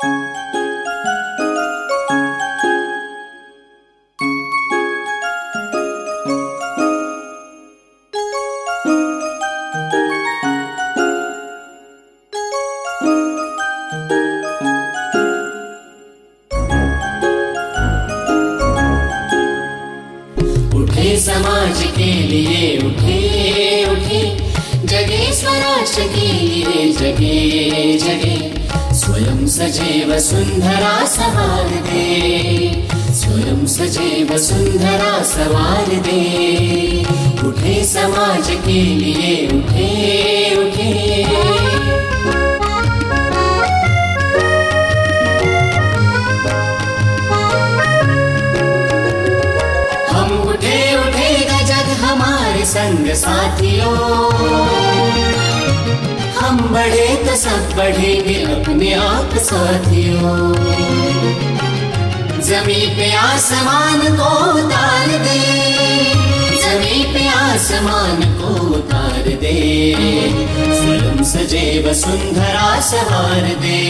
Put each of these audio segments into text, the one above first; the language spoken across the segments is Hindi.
उठे समाज के लिए उठे उठे, जगे स्वराष्ट्र के लिए जगे जगे। स्वयं सजे वसुंधरा संवार दे, स्वयं सजे वसुंधरा संवार दे। उठे समाज के लिए उठे उठे। हमारे संग साथियों, हम बढ़े तो सब बढ़ेंगे अपने आप साथियों। जमीन पे आसमान को उतार दे, जमीन पे आसमान को उतार दे। स्वयं सजे वसुंधरा संवार दे,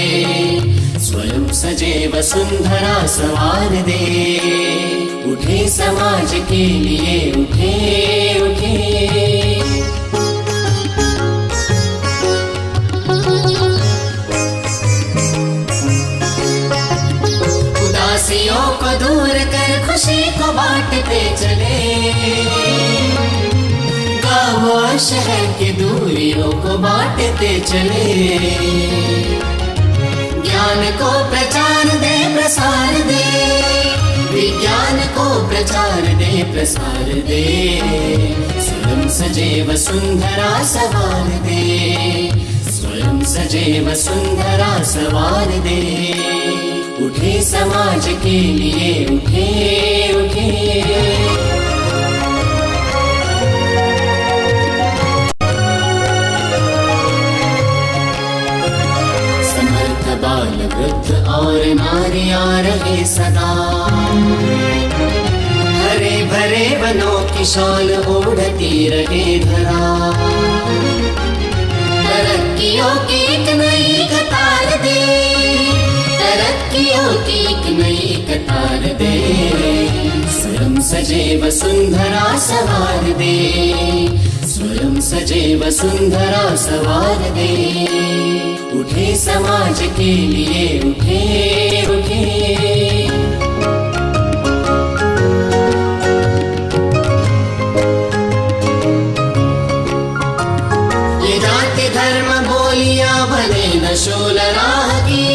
स्वयं सजे वसुंधरा संवार दे। उठे समाज के लिए उठे उठे। उदासियों को दूर कर खुशी को बांटते चले, गाँव और शहर की दूरियों को बांटते चले। ज्ञान को प्रचार दे प्रसार दे, विज्ञान को प्रचार दे प्रसार दे। स्वयं सजे वसुंधरा संवार दे, स्वयं सजे वसुंधरा संवार दे। उठे समाज के लिए उठे उठे। बाल वृद्ध और नारियां रहे सदा, हरे भरे वनों की शाल ओढ़ती रहे धरा। तरक्कियों की एक नई कतार दे, तरक्कियों की एक नई कतार दे। स्वयं सजे वसुंधरा संवार दे, स्वयं सजे वसुंधरा संवार दे। उठे समाज के लिए उठे उठे। ये जाति धर्म बोलियां भले न शूल राह की,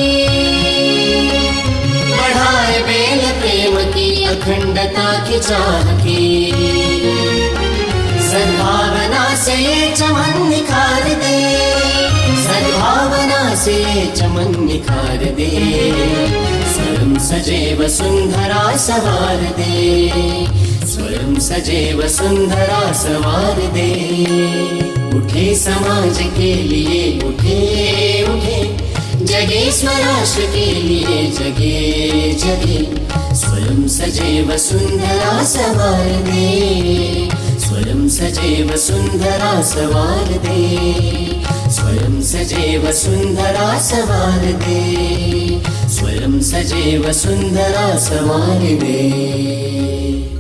बढ़ाए बेल प्रेम की अखंडता की चाह की। सद्भावना से ये चमन निखार दे, सद्भावना से चमन निखार दे। स्वयं सजे वसुंधरा संवार दे, स्वयं सजे वसुंधरा संवार दे। उठे समाज के लिए उठे उठे, जगे स्वराष्ट्र के लिए जगे जगे। स्वयं सजे वसुंधरा संवार दे, स्वयं सजे वसुंधरा संवार दे। स्वयं सजे वसुंधरा संवार दे, स्वयं सजे वसुंधरा संवार दे।